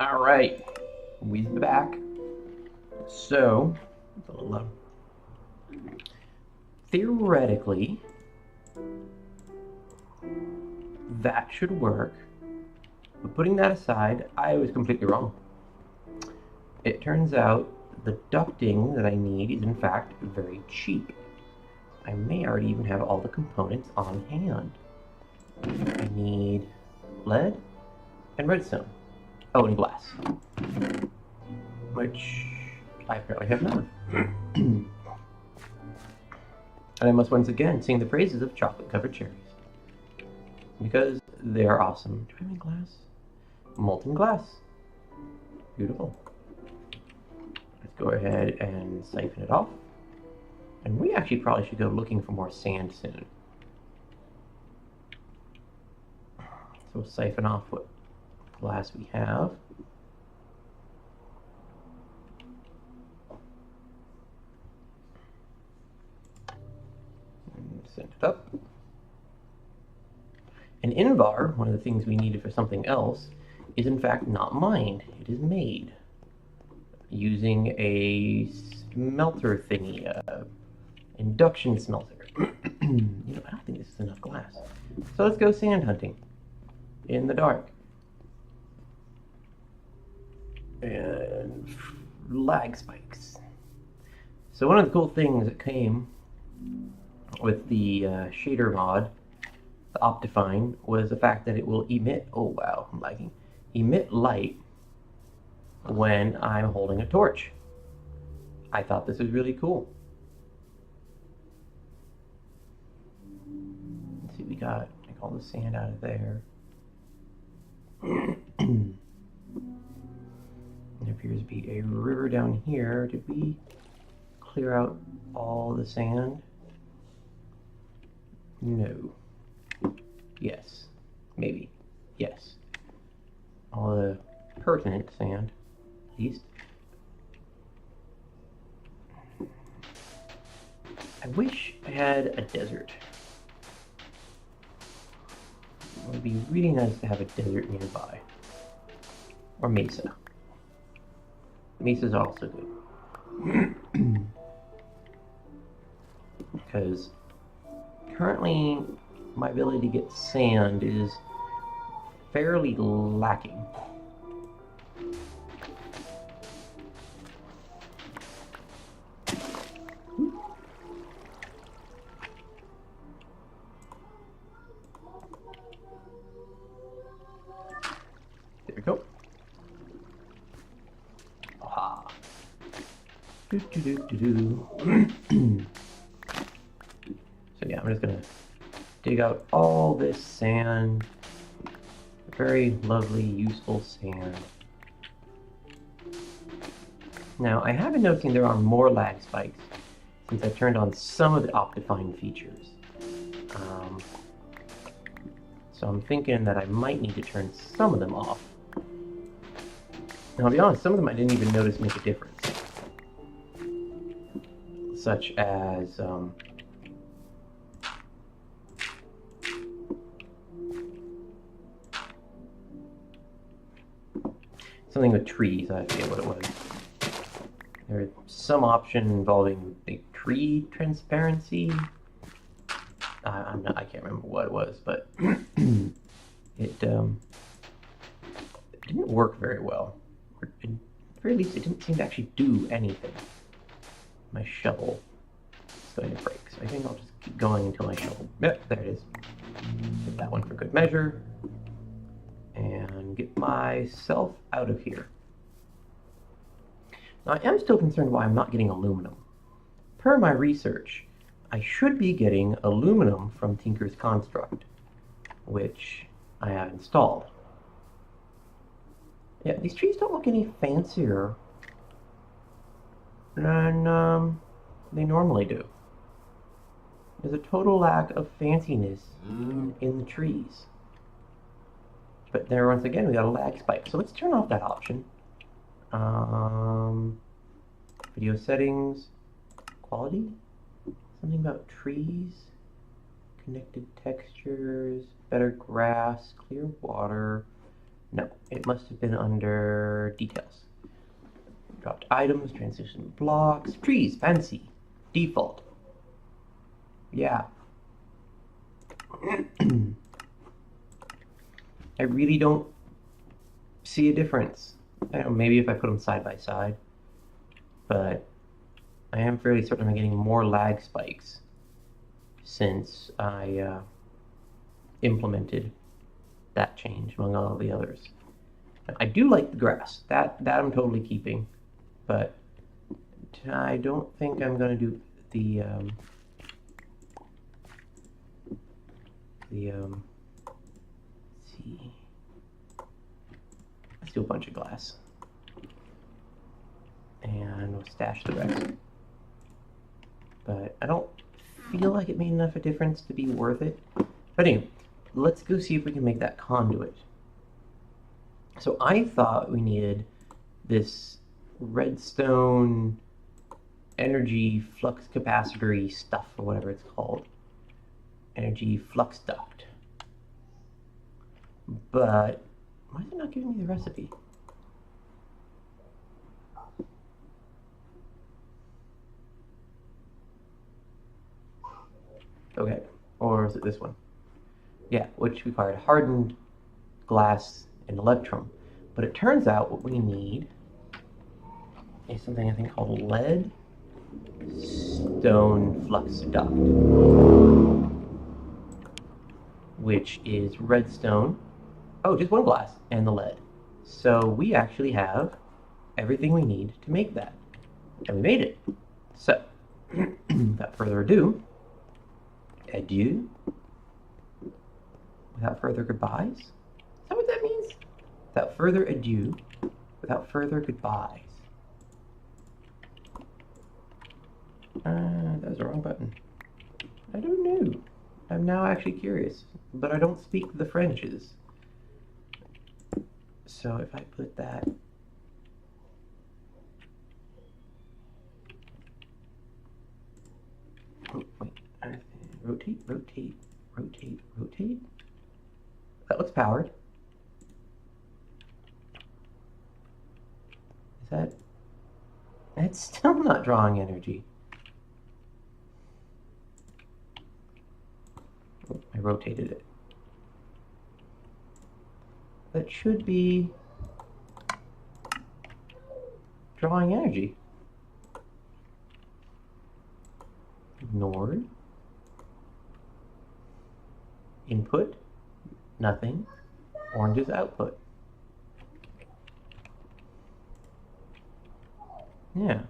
All right, we're back. So, it's a little low. Theoretically, that should work. But putting that aside, I was completely wrong. It turns out the ducting that I need is in fact very cheap. I may already even have all the components on hand. I need lead and redstone. Oh, and glass, which I apparently have none of. And I must once again sing the praises of chocolate-covered cherries because they are awesome. Do I have any glass? Molten glass. Beautiful. Let's go ahead and siphon it off. And we actually probably should go looking for more sand soon. So we'll siphon off what glass we have. And send it up. And Invar, one of the things we needed for something else, is in fact not mined. It is made using a smelter thingy, induction smelter. I don't think this is enough glass. So let's go sand hunting in the dark. And lag spikes. So one of the cool things that came with the shader mod, the Optifine, was the fact that it will emit, oh wow, I'm lagging, emit light when I'm holding a torch. I thought this was really cool. Let's see, we got like all the sand out of there. There appears to be a river down here. Did we clear out all the sand? No. Yes. Maybe. Yes. All the pertinent sand, at least. I wish I had a desert. It would be really nice to have a desert nearby. Or mesa. Mesa's also good. Because currently my ability to get sand is fairly lacking. There we go. Aha. Do do do do do. So yeah, I'm just gonna dig out all this sand. Very lovely, useful sand. Now, I have been noticing there are more lag spikes since I turned on some of the Optifine features. So I'm thinking that I might need to turn some of them off. Now, I'll be honest, some of them I didn't even notice make a difference. Such as something with trees. I forget what it was. There was some option involving the tree transparency. I can't remember what it was, but it didn't work very well. Or at the very least, it didn't seem to actually do anything. My shovel is going to break, so I think I'll just keep going until my shovel. Yep, there it is. Get that one for good measure. And get myself out of here. Now, I am still concerned why I'm not getting aluminum. Per my research, I should be getting aluminum from Tinker's Construct, which I have installed. Yeah, these trees don't look any fancier than they normally do. There's a total lack of fanciness in the trees. But there, once again, we got a lag spike. So let's turn off that option. Video settings, quality, something about trees, connected textures, better grass, clear water, No, it must have been under details. Dropped items, transition blocks, trees, fancy, default. Yeah. I really don't see a difference. I don't know, maybe if I put them side by side, but I am fairly certain I'm getting more lag spikes since I implemented that change among all the others. I do like the grass. That I'm totally keeping, but I don't think I'm going to do the let's see. Let's do a bunch of glass. And we'll stash the rest. But I don't feel like it made enough of a difference to be worth it. But anyway, let's go see if we can make that conduit. So I thought we needed this redstone energy flux capacitor stuff, or whatever it's called. Energy flux duct. But why is it not giving me the recipe? Okay, or is it this one? Yeah, which required hardened glass and electrum. But it turns out what we need is something I think called lead stone flux duct, which is redstone. Oh, just one glass and the lead. So we actually have everything we need to make that. And we made it. So, without further ado, adieu. Without further goodbyes? Is that what that means? Without further adieu, without further goodbyes. That was the wrong button. I don't know. I'm now actually curious, but I don't speak the Frenches. So if I put that... Oh, wait. Rotate, rotate, rotate, rotate. That looks powered. Is that... It's still not drawing energy. Oh, I rotated it. That should be drawing energy. Ignored. Input. Nothing. Orange is output. Yeah.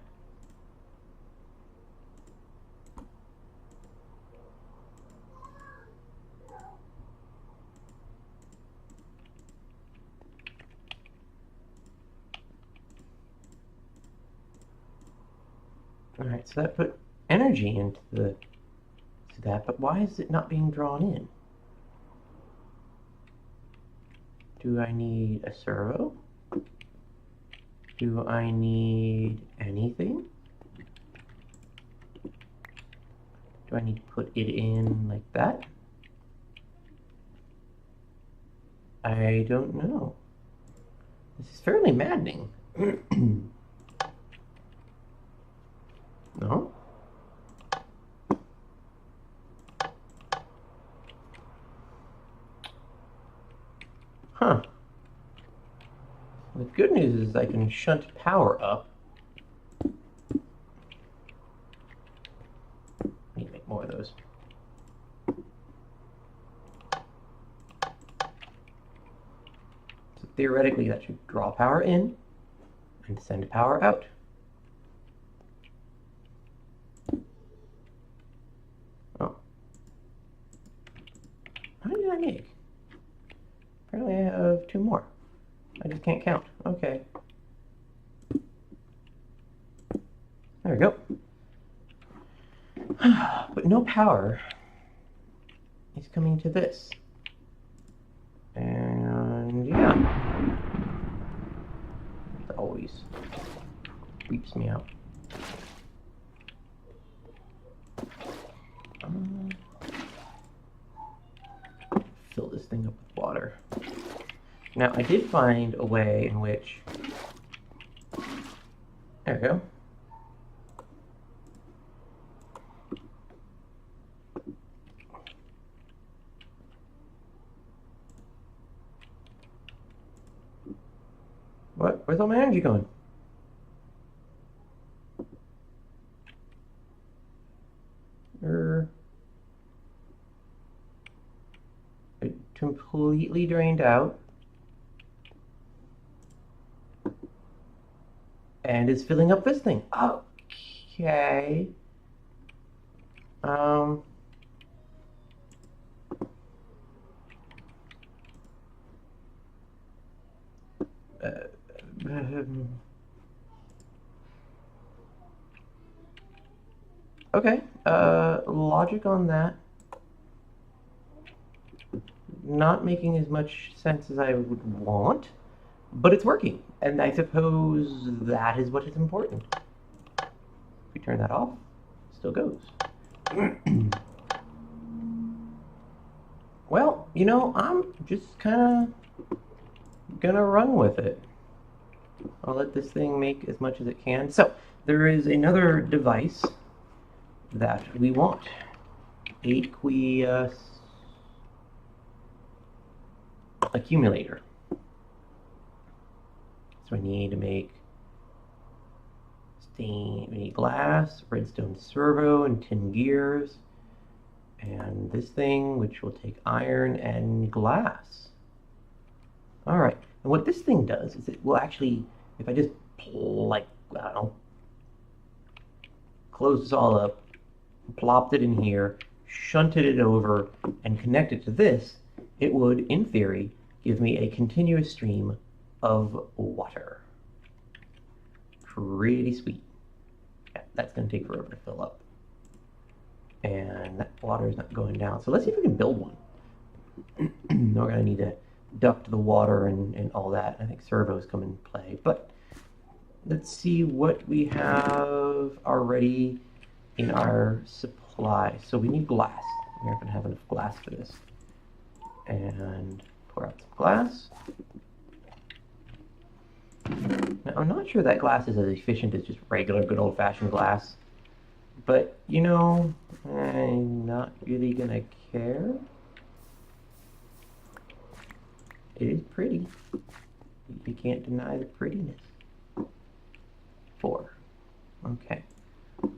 Alright, so that put energy into that, but why is it not being drawn in? Do I need a servo? Do I need anything? Do I need to put it in like that? I don't know. This is fairly maddening. No? Huh. The good news is I can shunt power up. I need to make more of those. So theoretically that should draw power in and send power out. Oh. How many did I make? Apparently I have 2 more. I just can't count. Okay. There we go. But no power is coming to this. And yeah. It always creeps me out. Fill this thing up with water. Now, I did find a way in which... There we go. What? Where's all my energy going? It completely drained out. And is filling up this thing. Okay. Okay, logic on that. Not making as much sense as I would want, but it's working, and I suppose that is what is important. If we turn that off, it still goes. Well, you know, I'm just kind of gonna run with it. I'll let this thing make as much as it can. So, there is another device that we want. Aqueous accumulator. So I need to make we need glass, redstone servo, and tin gears. And this thing, which will take iron and glass. Alright, and what this thing does is it will actually, if I just, like, I don't know, close this all up, plopped it in here, shunted it over, and connected to this, it would, in theory, give me a continuous stream of water. Pretty sweet. Yeah, that's going to take forever to fill up. And that water is not going down. So let's see if we can build one. We're going to need to duct the water and all that. I think servos come in play. But let's see what we have already in our supply. So we need glass. We're not going to have enough glass for this. And pour out some glass. Now, I'm not sure that glass is as efficient as just regular good old-fashioned glass. But, you know, I'm not really going to care. It is pretty. You can't deny the prettiness. 4. Okay.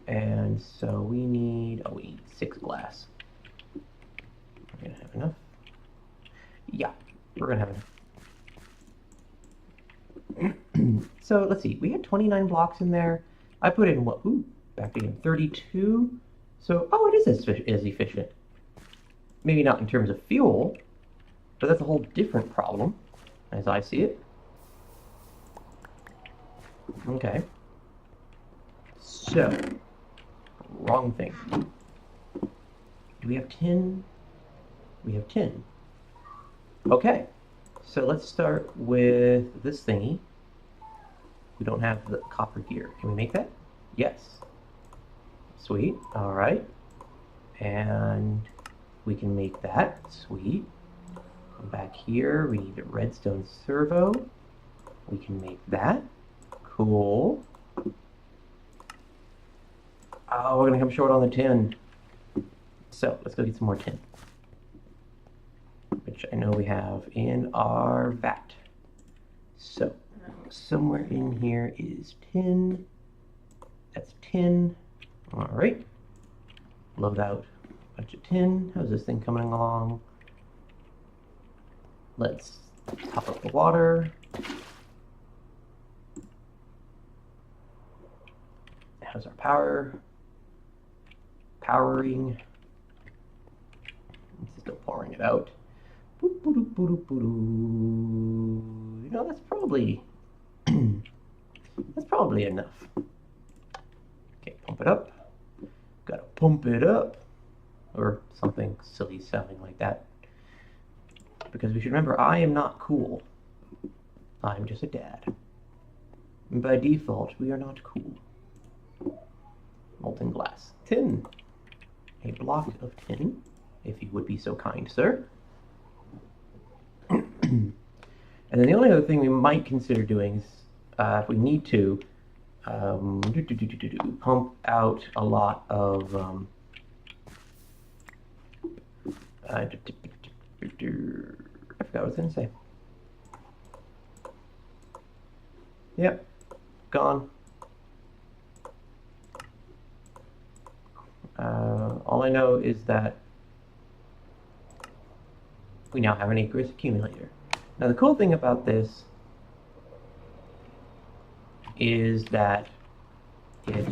And so we need 6 glass. We're going to have enough. Yeah, we're going to have enough. So let's see, we had 29 blocks in there. I put in what? Ooh, back again, 32. So, oh, it is as efficient. Maybe not in terms of fuel, but that's a whole different problem, as I see it. Okay. So, wrong thing. Do we have tin? We have tin. Okay, so let's start with this thingy. We don't have the copper gear. Can we make that? Yes. Sweet. All right. And we can make that. Sweet. Come back here. We need a redstone servo. We can make that. Cool. Oh, we're going to come short on the tin. So let's go get some more tin, which I know we have in our vat. So somewhere in here is tin. That's tin. All right. Load out a bunch of tin. How's this thing coming along? Let's top up the water. How's our power? Powering. It's still pouring it out. Boop, boop, boop, boop, boop, boop. You know, that's probably enough. Okay, pump it up. Gotta pump it up. Or something silly sounding like that. Because we should remember, I am not cool. I'm just a dad. And by default, we are not cool. Molten glass. Tin. A block of tin, if you would be so kind, sir. And then the only other thing we might consider doing is, if we need to, pump out a lot of I forgot what I was going to say. Yep, gone. All I know is that we now have an aqueous accumulator. Now the cool thing about this is that it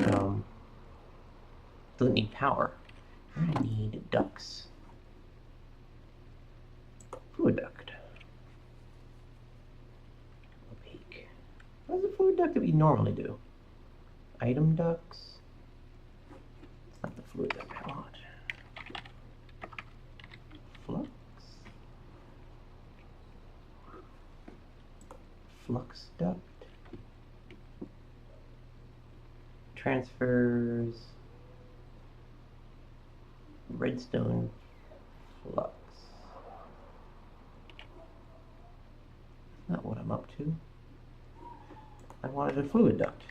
doesn't need power. I need ducts. Fluid duct. Opaque. What is the fluid duct that we normally do? Item ducts. It's not the fluid duct I want. Flux. Flux duct. Transfers. Redstone flux. Not what I'm up to. I wanted a fluid duct. Is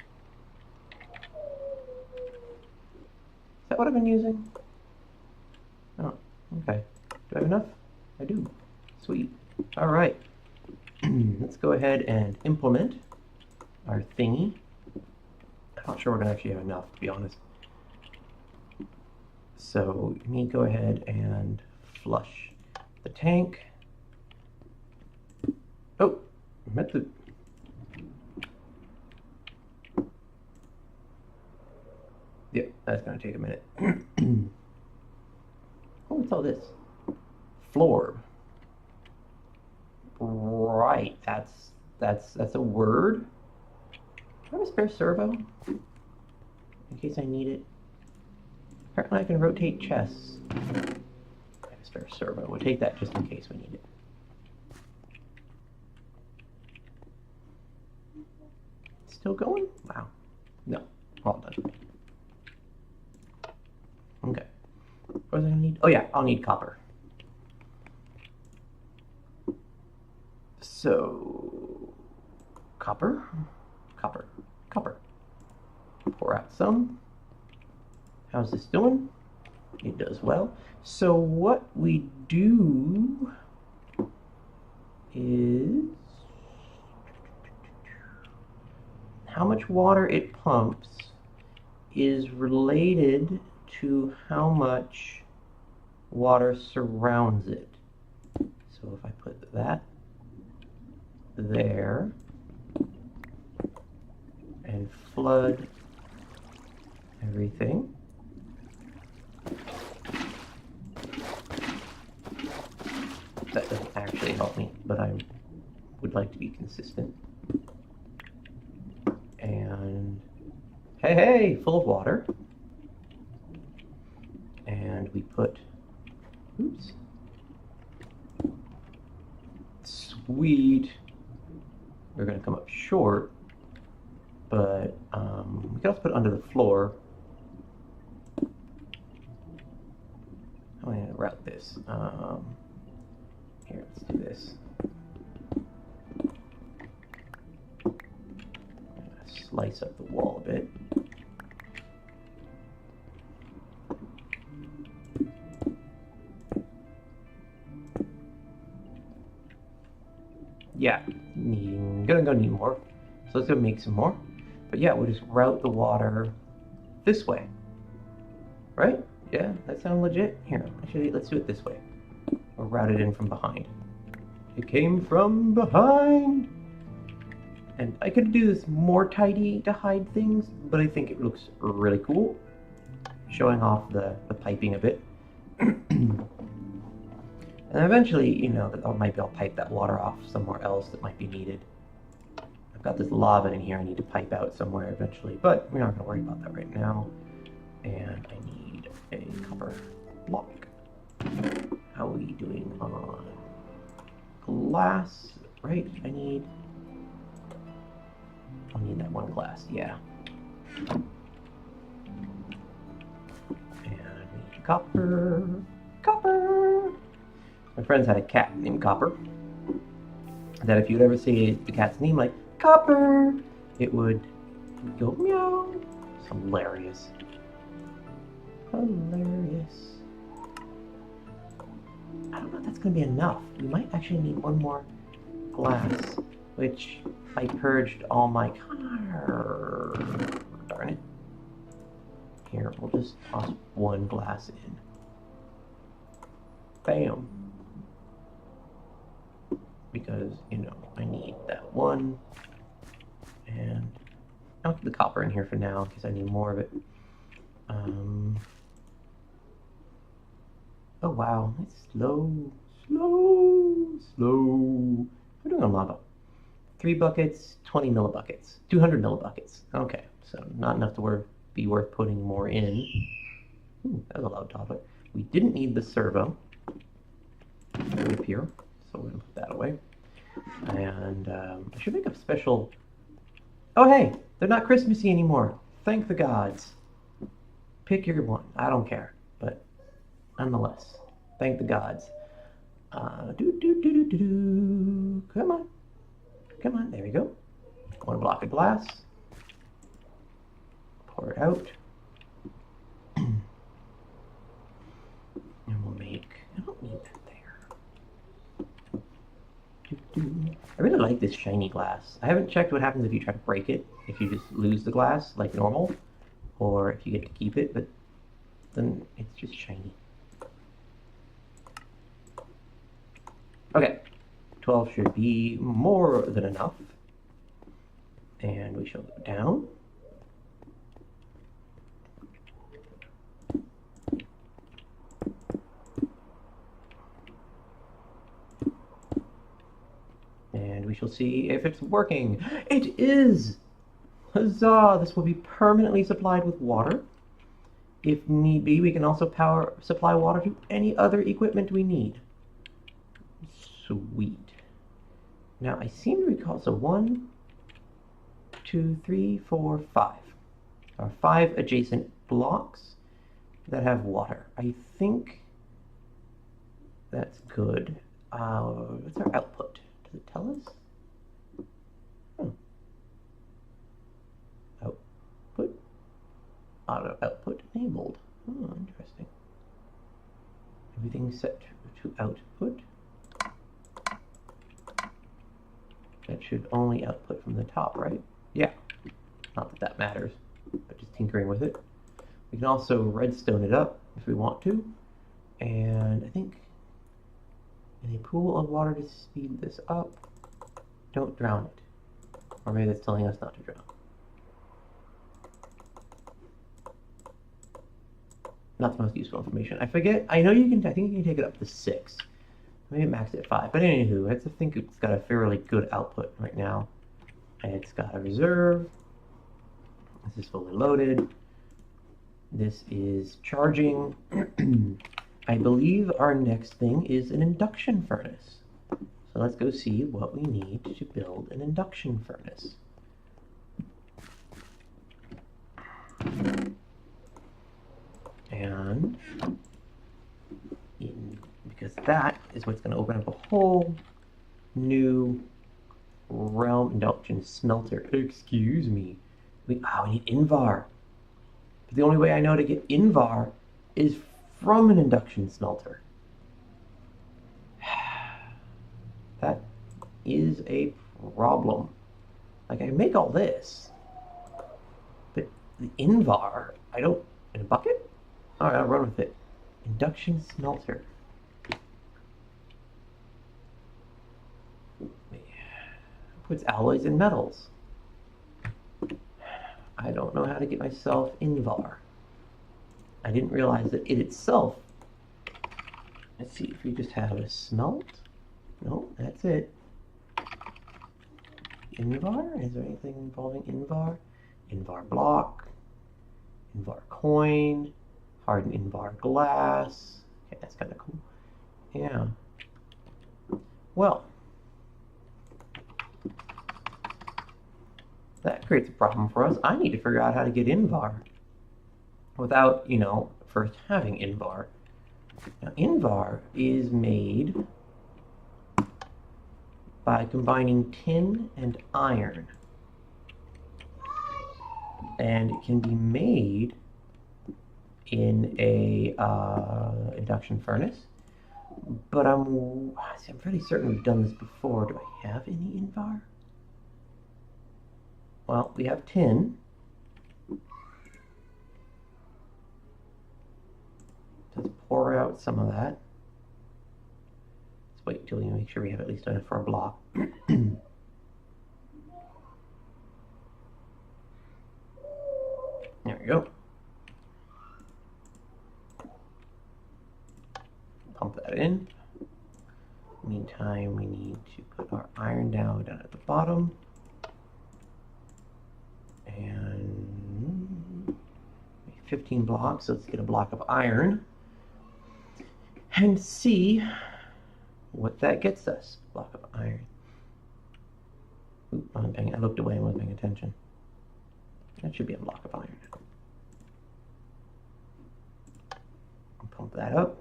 that what I've been using? Oh, okay. Do I have enough? I do. Sweet. All right. Let's go ahead and implement our thingy. I'm not sure we're going to actually have enough, to be honest. So let me go ahead and flush the tank. Oh, I meant to. Yeah, that's going to take a minute. Oh, what's all this? Floor. Right, that's a word. Do I have a spare servo? In case I need it. Apparently I can rotate chests. I have a spare servo. We'll take that just in case we need it. Still going? Wow. No. All done. Okay. What was I gonna need? Oh yeah, I'll need copper. So, copper, copper, copper. Pour out some. How's this doing? It does well. So what we do is how much water it pumps is related to how much water surrounds it. So if I put that there and flood everything, that doesn't actually help me, but I would like to be consistent. And hey, full of water. And we put, oops, sweet. We're going to come up short, but we can also put it under the floor. How am I going to route this? Here, let's do this. Slice up the wall a bit. Yeah, gonna need more. So let's go make some more. But yeah, we'll just route the water this way. Right? Yeah, that sounds legit. Here, actually, let's do it this way. We'll route it in from behind. It came from behind! And I could do this more tidy to hide things, but I think it looks really cool. Showing off the piping a bit. And eventually, you know, maybe I'll pipe that water off somewhere else that might be needed. I've got this lava in here I need to pipe out somewhere eventually, but we're not going to worry about that right now. And I need a copper block. How are we doing on glass? Right, I'll need that one glass, yeah. And we need copper. My friends had a cat named Copper. that if you'd ever say the cat's name like Copper, it would go meow. It's hilarious. Hilarious. I don't know if that's going to be enough. We might actually need one more glass, which I purged all my... Darn it. Here, we'll just toss one glass in. Bam. Because, you know, I need that one. And I'll keep the copper in here for now, because I need more of it. Oh wow, it's slow. We're doing a lava. 3 buckets, 20 millibuckets, 200 millibuckets. Okay, so not enough to be worth putting more in. Ooh, that was a loud topic. We didn't need the servo up here, so we're gonna put that away. And I should make a special. Oh hey, they're not Christmassy anymore. Thank the gods. Pick your one. I don't care, but nonetheless, thank the gods. Come on. Come on, there we go. 1 block of glass. Pour it out. And we'll make... I don't need that there. I really like this shiny glass. I haven't checked what happens if you try to break it. If you just lose the glass, like normal. Or if you get to keep it, but then it's just shiny. Okay. 12 should be more than enough. And we shall go down. And we shall see if it's working. It is! Huzzah! This will be permanently supplied with water. If need be, we can also supply water to any other equipment we need. Sweet. Now, I seem to recall, so 1, 2, 3, 4, 5. There are 5 adjacent blocks that have water. I think that's good. What's our output? Does it tell us? Output? Auto output enabled. Oh, interesting. Everything's set to output. That should only output from the top, right? Yeah. Not that that matters, but just tinkering with it. We can also redstone it up if we want to. And I think in a pool of water to speed this up, don't drown it. Or maybe that's telling us not to drown. Not the most useful information. I forget, I know you can, I think you can take it up to 6. Maybe max it at 5, but anywho, I think it's got a fairly good output right now. It's got a reserve. This is fully loaded. This is charging. I believe our next thing is an induction furnace. So let's go see what we need to build an induction furnace. And because that is what's going to open up a whole new realm. Induction smelter. Excuse me. We need Invar. But the only way I know to get Invar is from an induction smelter. That is a problem. Like, I make all this, but the Invar, I don't... In a bucket? Alright, I'll run with it. Induction smelter. Puts alloys and metals. I don't know how to get myself Invar. I didn't realize that it itself... Let's see if we just have a smelt. No, that's it. Invar? Is there anything involving Invar? Invar block. Invar coin. Hardened Invar glass. Okay, that's kind of cool. Yeah. Well, that creates a problem for us. I need to figure out how to get Invar without, you know, first having Invar. Now, Invar is made by combining tin and iron. And it can be made in a induction furnace. But I'm pretty certain we've done this before. Do I have any Invar? Well, we have tin. Let's pour out some of that. Let's wait till we make sure we have at least enough for a block. There we go. Pump that in. Meantime, we need to put our iron down at the bottom. And 15 blocks, so let's get a block of iron. And see what that gets us. Block of iron. Oop, I looked away and wasn't paying attention. That should be a block of iron. Pump that up.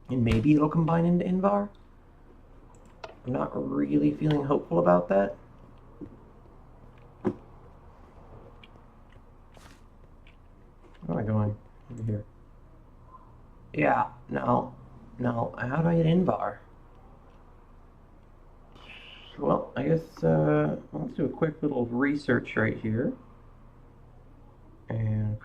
And maybe it'll combine into Invar. I'm not really feeling hopeful about that. Where am I going? Over here. Yeah, no. How do I get Invar? Well, I guess let's do a quick little research right here. And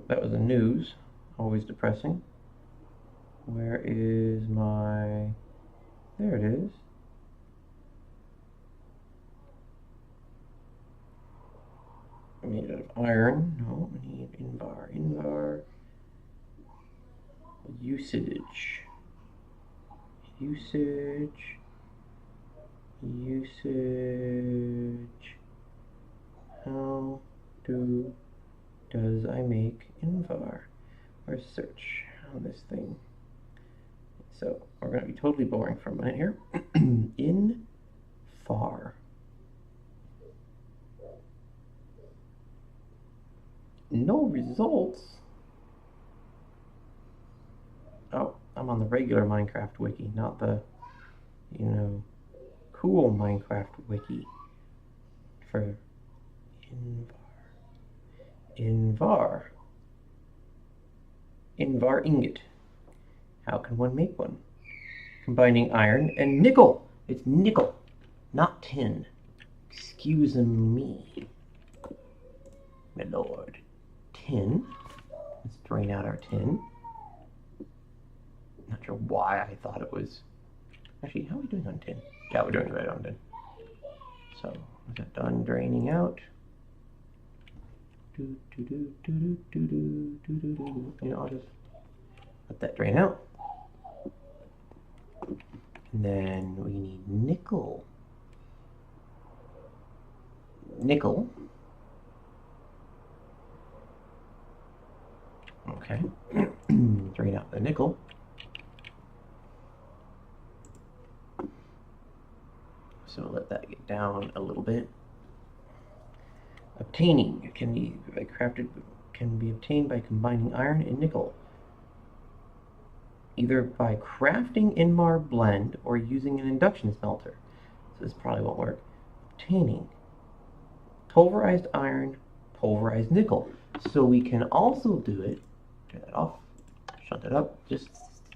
that was the news. Always depressing. Where is my... There it is. Made out of iron. No, we need Invar. Invar. Usage. How does I make Invar? Or search on this thing. So we're going to be totally boring for a minute here. Invar. No results. Oh, I'm on the regular Minecraft wiki, not the, cool Minecraft wiki for Invar. Invar ingot. How can one make one? Combining iron and nickel. It's nickel, not tin. Excuse me, my lord. Tin. Let's drain out our tin. Not sure why I thought it was... Actually, how are we doing on tin? Yeah, we're doing right on tin. So, is that done draining out? I'll just let that drain out. And then we need nickel. Nickel. Okay. Drain out the nickel. So let that get down a little bit. Obtaining can be obtained by combining iron and nickel, either by crafting Invar blend or using an induction smelter. So this probably won't work. Obtaining pulverized iron, pulverized nickel. So we can also do it. Turn that off. Shut it up. Just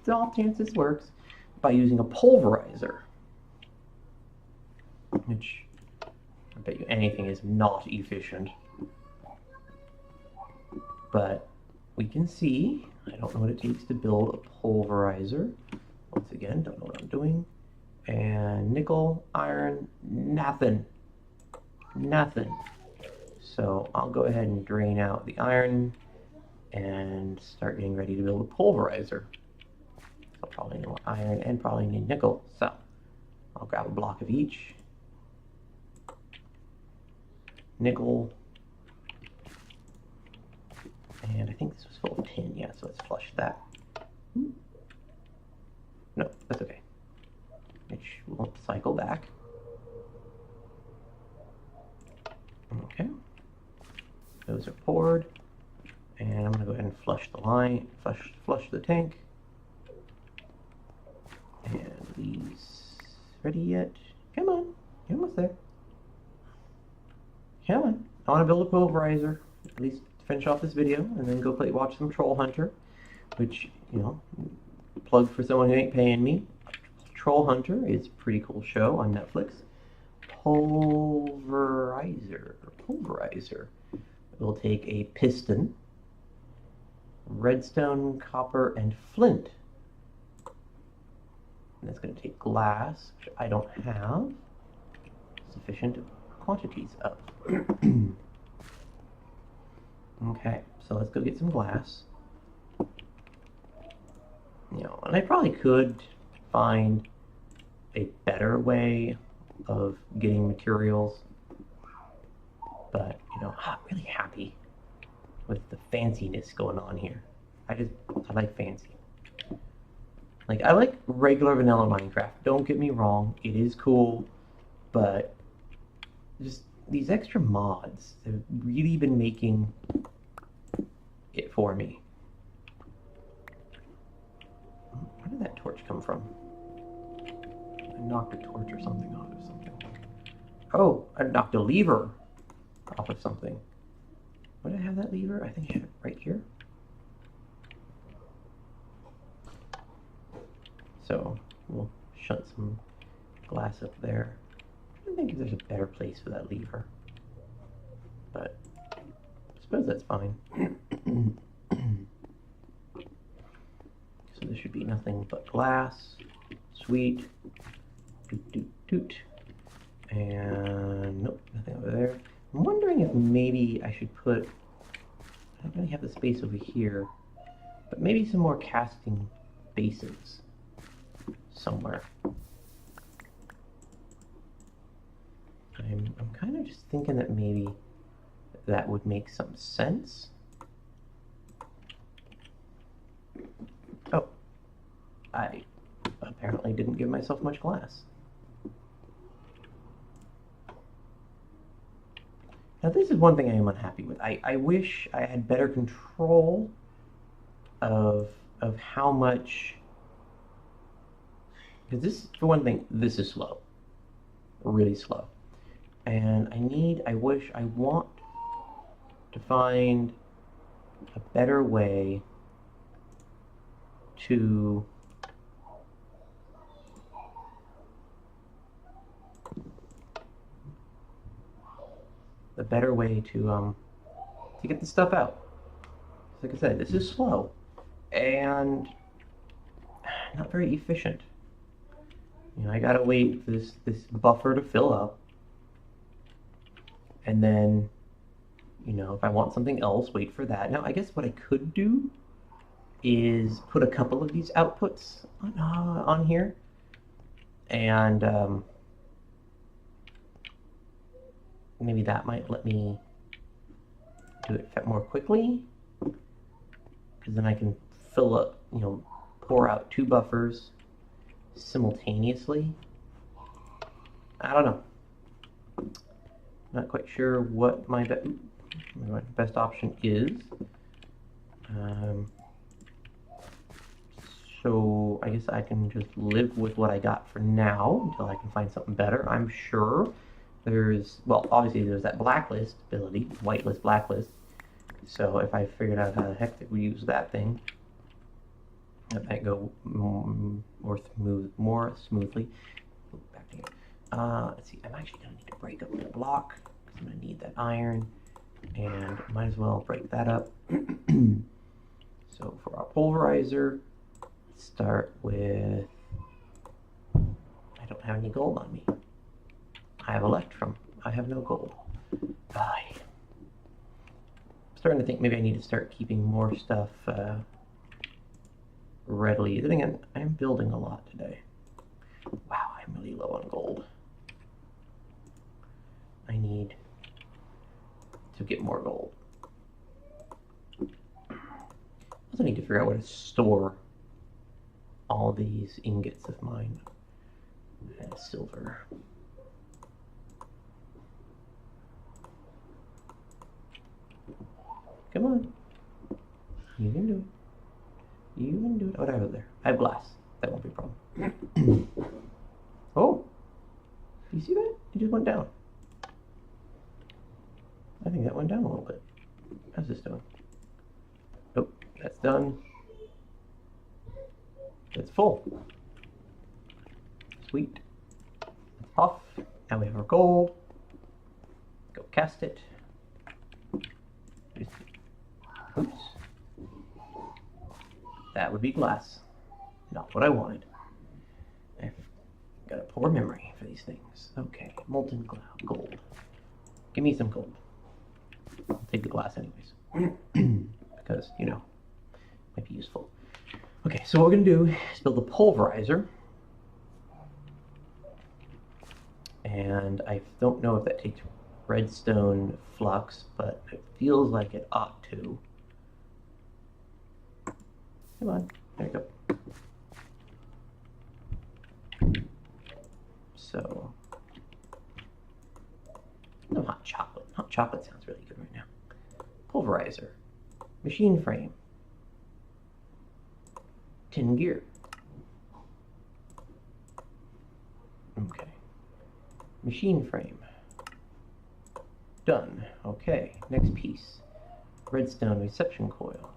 the off chance this works by using a pulverizer. Which, I bet you anything is not efficient. But we can see, I don't know what it takes to build a pulverizer. Once again, don't know what I'm doing. And nickel, iron, nothing. Nothing. So I'll go ahead and drain out the iron and start getting ready to build a pulverizer. I'll probably need iron and probably need nickel. So I'll grab a block of each. Nickel, and I think this was full of tin, yeah, so let's flush that. No, that's okay. Which won't cycle back. Okay. Those are poured, And I'm gonna go ahead and flush the line, flush the tank. And these ready yet? Come on, you're almost there. Come on. I want to build a pulverizer, at least finish off this video, and then go watch some Troll Hunter, which, you know, plug for someone who ain't paying me. Troll Hunter is a pretty cool show on Netflix. Pulverizer. We'll take a piston, redstone, copper, and flint. And that's going to take glass, which I don't have sufficient quantities of. Okay, so let's go get some glass. You know, and I probably could find a better way of getting materials, but, you know, I'm really happy with the fanciness going on here. I like fancy. Like, I like regular vanilla Minecraft, don't get me wrong, it is cool, but just these extra mods have really been making it for me. Where did that torch come from? I knocked a torch or something off of something. Oh, I knocked a lever off of something. Where did I have that lever? I think I had it right here. So we'll shut some glass up there. I think there's a better place for that lever, but I suppose that's fine. So there should be nothing but glass. Sweet. Doot, doot, doot. And nope, nothing over there. I'm wondering if maybe I should put, I don't really have the space over here, but maybe some more casting bases somewhere. I'm kind of just thinking that maybe that would make some sense. Oh, I apparently didn't give myself much glass. Now this is one thing I am unhappy with. I wish I had better control of how much, because this, for one thing, this is slow, really slow. And I want to find a better way to get the stuff out. Like I said, this is slow and not very efficient. You know, I gotta wait for this buffer to fill up, and then, you know, if I want something else, wait for that. Now, I guess what I could do is put a couple of these outputs on here, and maybe that might let me do it more quickly, because then I can fill up, you know, pour out 2 buffers simultaneously. I don't know. Not quite sure what my best option is. So I guess I can just live with what I got for now until I can find something better. I'm sure there's, well, obviously there's that blacklist ability, whitelist, blacklist. So if I figured out how the heck that we use that thing, that might go more smoothly. Back to here. Let's see, I'm actually going to need to break up the block, because I'm going to need that iron, and might as well break that up. So for our pulverizer, start with, I don't have any gold on me. I have electrum. I have no gold. I'm starting to think maybe I need to start keeping more stuff readily. Then again, I'm building a lot today. Wow, I'm really low on gold. I need to get more gold. I also need to figure out where to store all these ingots of mine and silver. Come on. You can do it. You can do it. What do I have there? I have glass. That won't be a problem. Oh! Do you see that? It just went down. I think that went down a little bit. How's this doing? Nope, that's done. It's full. Sweet. It's off. Now we have our gold. Go cast it. Oops. That would be glass. Not what I wanted. I've got a poor memory for these things. Okay, molten gold. Give me some gold. I'll take the glass anyways. Because, you know, it might be useful. Okay, so what we're going to do is build a pulverizer. And I don't know if that takes redstone flux, but it feels like it ought to. Come on, there you go. So, no hot chocolate. Hot chocolate sounds really good right now. Pulverizer, machine frame, tin gear. Okay, machine frame. Done. Okay, next piece. Redstone reception coil.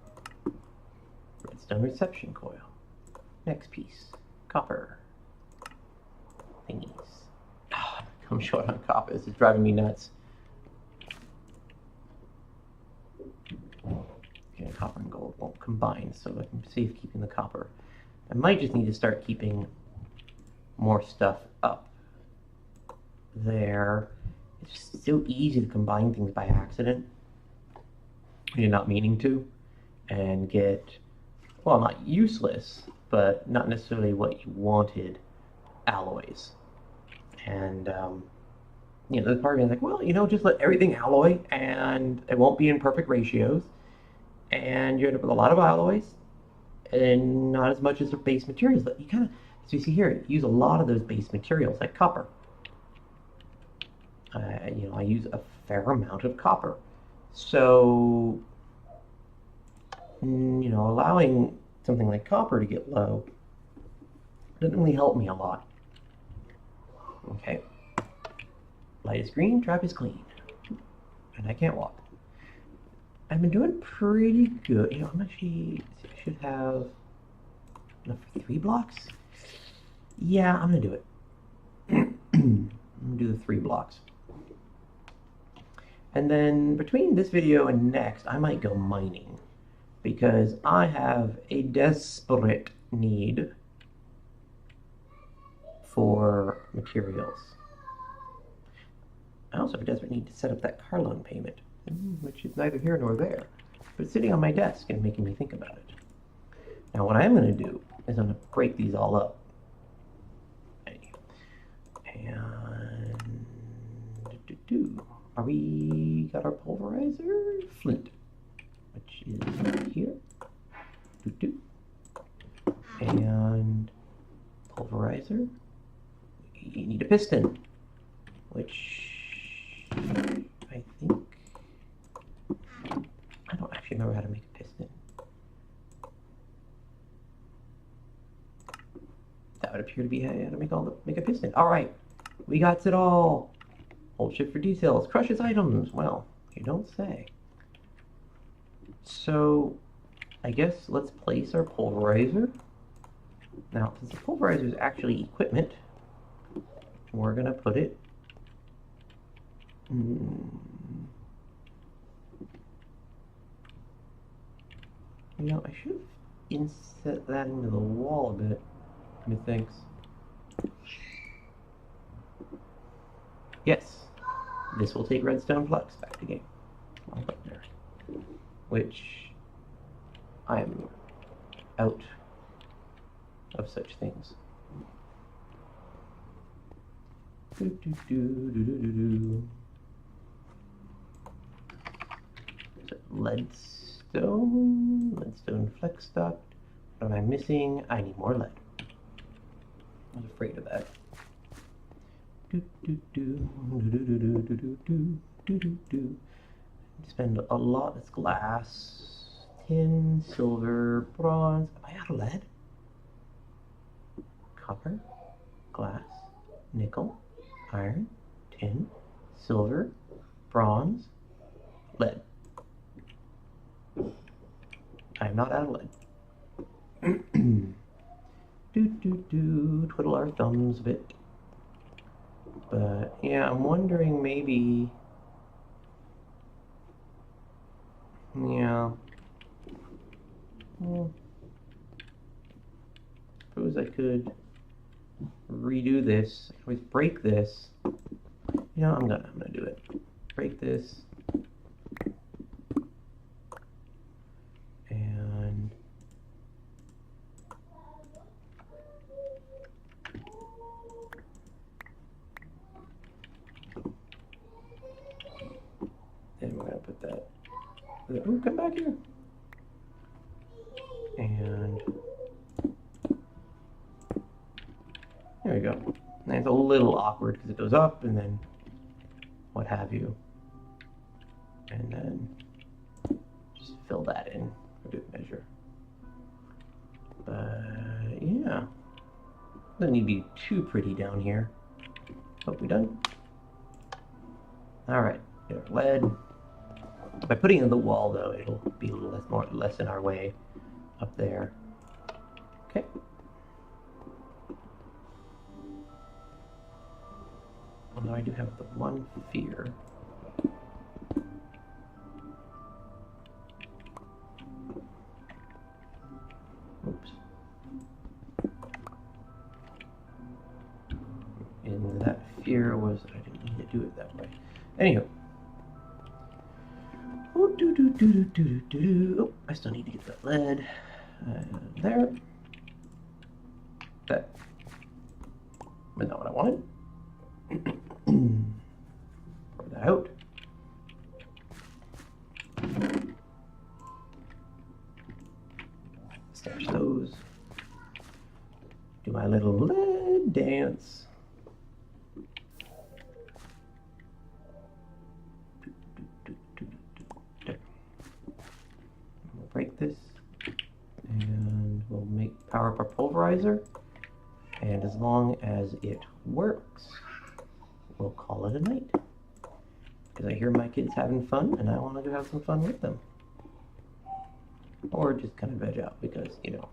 Redstone reception coil. Next piece. Copper. Thingies. Oh, I'm short on copper. This is driving me nuts. Okay, copper and gold won't combine, so I can save keeping the copper. I might just need to start keeping more stuff up there. It's just so easy to combine things by accident when you're not meaning to, and get, well, not useless, but not necessarily what you wanted alloys. And, you know, there's part of me like, well, you know, just let everything alloy, and it won't be in perfect ratios, and you end up with a lot of alloys, and not as much as the base materials. But you kind of, as you see here, use a lot of those base materials, like copper. You know, I use a fair amount of copper. So, you know, allowing something like copper to get low doesn't really help me a lot. Okay. Light is green, trap is clean. And I can't walk. I've been doing pretty good. You know, I'm actually, I should have enough for 3 blocks. Yeah, I'm gonna do it. I'm gonna do the 3 blocks. And then between this video and next, I might go mining, because I have a desperate need for materials. I also have a desperate need to set up that car loan payment, which is neither here nor there, but it's sitting on my desk and making me think about it. Now what I'm going to do is I'm going to break these all up. And are we got our pulverizer? Flint, which is here. And pulverizer. You need a piston, which I think, I don't actually remember how to make a piston. That would appear to be how to make a piston. All right, we got it all. Hold shift for details. Crushes items. Well, you don't say. So, I guess let's place our pulverizer. Now, since the pulverizer is actually equipment, we're gonna put it. You know, I should have inset that into the wall a bit, methinks. Yes, this will take redstone flux back to game. I'll put there. Which I'm out of such things. Leadstone flex duct. What am I missing? I need more lead. I was afraid of that. Spend a lot. That's glass, tin, silver, bronze. Am I out of lead? Copper, glass, nickel, iron, tin, silver, bronze, lead. I'm not out of lead. Twiddle our thumbs a bit. But yeah, I'm wondering maybe. Yeah. Well, suppose I could redo this. I always break this. You know, I'm gonna do it. Break this. And then we're gonna put that. Ooh, come back here. And there we go. And it's a little awkward because it goes up and then what have you. And then just fill that in for good measure. But yeah. Doesn't need to be too pretty down here. Hope we done. Alright, lead. By putting it in the wall though, it'll be a little less in our way up there. Okay. Although I do have the one fear. Oops. And that fear was that I didn't need to do it that way. Anywho. Oh, oh, I still need to get that lead. There. That. But not what I wanted. Pour that out. Stash those. Do my little lead dance. We'll break this. And we'll power up our pulverizer. And as long as it works, we'll call it a night. Because I hear my kids having fun, and I want to have some fun with them. Or just kind of veg out because, you know,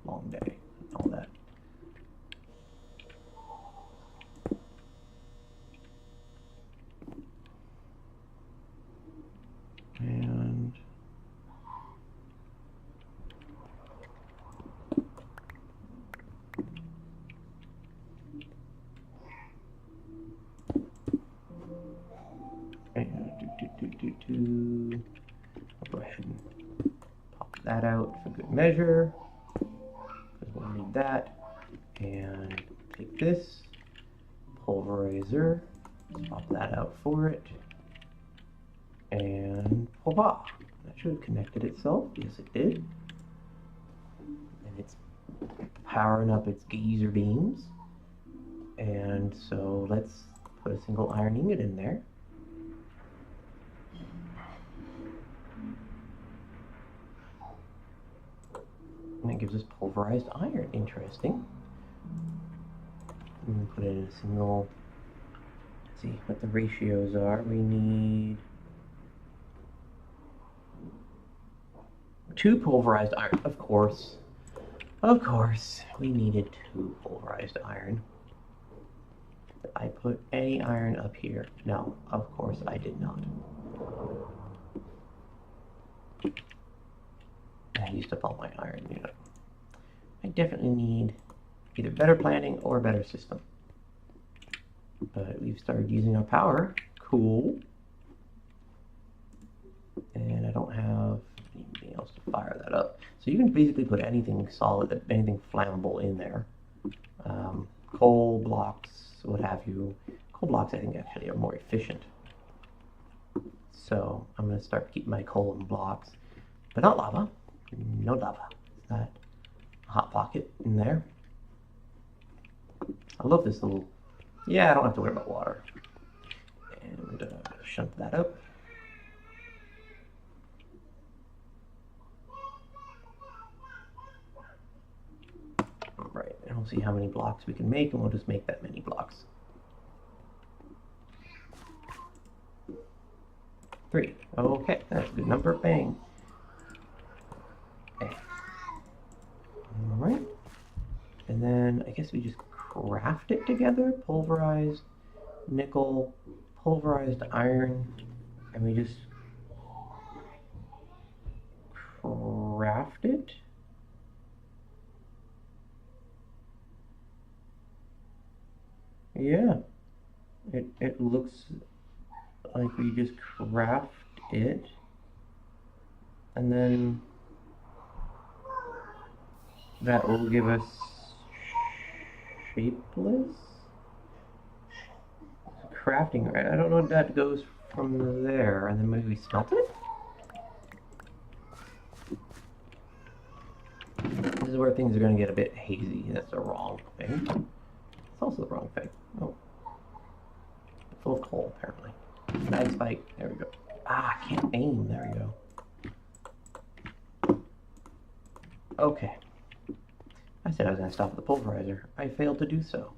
long day and all that. And I'll go ahead and pop that out for good measure, because we'll need that. And take this pulverizer, pop that out for it, and voila! That should have connected itself. Yes, it did. And it's powering up its geyser beams. And so let's put a single iron ingot in there. And it gives us pulverized iron. Interesting. And put it in a single. Let's see what the ratios are. We need 2 pulverized iron. Of course, we needed 2 pulverized iron. Did I put any iron up here? No, of course I did not. I used up all my iron, you know. I definitely need either better planning or a better system. But we've started using our power. Cool. And I don't have anything else to fire that up. So you can basically put anything solid, anything flammable in there. Coal blocks, what have you. Coal blocks I think actually are more efficient. So I'm going to start keeping my coal in blocks. But not lava. No lava. It's not a hot pocket in there. I love this little... Yeah, I don't have to worry about water. And shunt that up. we'll see how many blocks we can make, and we'll just make that many blocks. 3. Okay, that's a good number. Bang. Okay. Alright. And then I guess we just craft it together. Pulverized nickel, pulverized iron, and we just craft it. Yeah, it looks like we just craft it, and then that will give us shapeless crafting. Right? I don't know if that goes from there, and then maybe we smelt it. This is where things are going to get a bit hazy. That's the wrong thing. It's also the wrong thing. Oh, full of coal apparently. Mag spike. There we go. Ah, I can't aim. There we go. Okay. I said I was going to stop at the pulverizer. I failed to do so.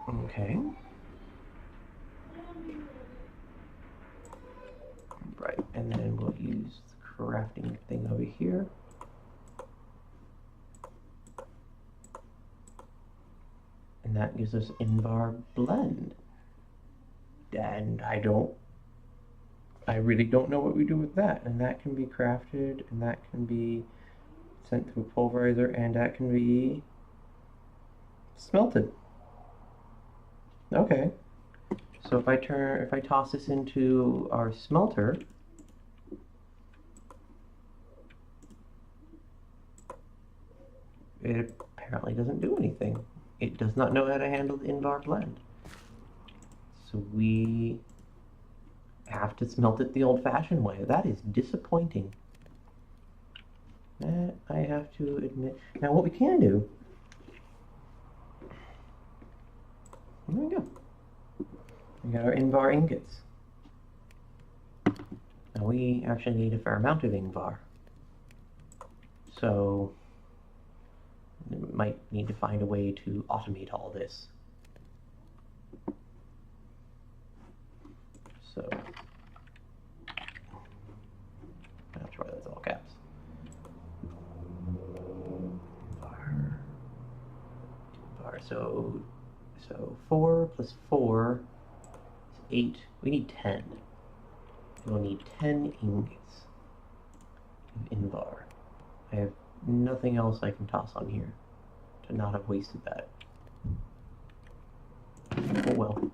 Okay. Right, and then we'll use the crafting thing over here. And that gives us Invar blend. And I really don't know what we do with that. And that can be crafted, and that can be sent through a pulverizer, and that can be smelted. Okay. So if I toss this into our smelter, it apparently doesn't do anything. It does not know how to handle the Invar blend. So we have to smelt it the old-fashioned way. That is disappointing. That I have to admit. Now what we can do, there we go. We got our Invar ingots. Now we actually need a fair amount of Invar. So we might need to find a way to automate all this. So that's right, that's all caps. Invar. So 4 plus 4 is 8. We need 10. We'll need 10 ingots of Invar. I have nothing else I can toss on here to not have wasted that. Oh well.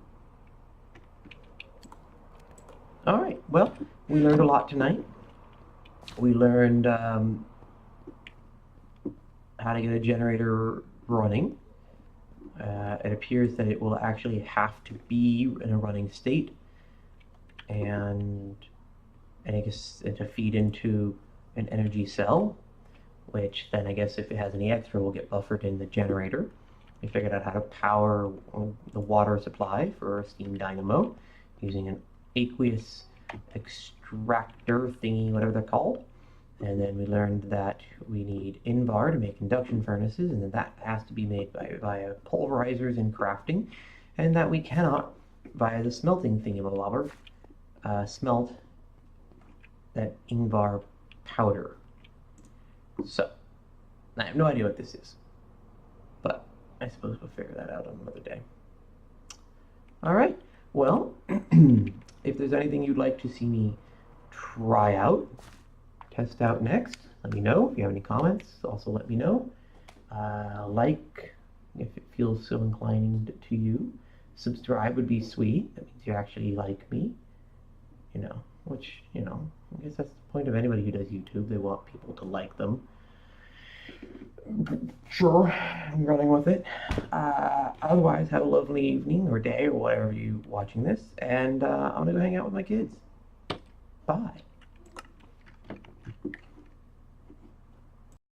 Alright, well, we learned a lot tonight. We learned how to get a generator running. It appears that it will actually have to be in a running state, and I guess to feed into an energy cell, which then I guess if it has any extra will get buffered in the generator. We figured out how to power the water supply for a steam dynamo using an aqueous extractor thingy, whatever they're called. And then we learned that we need Invar to make induction furnaces, and then that has to be made via pulverizers and crafting, and that we cannot, via the smelting thingamabobber, smelt that Invar powder. So, I have no idea what this is, but I suppose we'll figure that out on another day. Alright, well, if there's anything you'd like to see me try out, test out next, let me know. If you have any comments, also let me know. Like, if it feels so inclined to you. Subscribe would be sweet. That means you actually like me. You know, which, you know, I guess that's the point of anybody who does YouTube. They want people to like them. Sure, I'm running with it. Otherwise, have a lovely evening or day or whatever you're watching this. And I'm going to go hang out with my kids. Bye.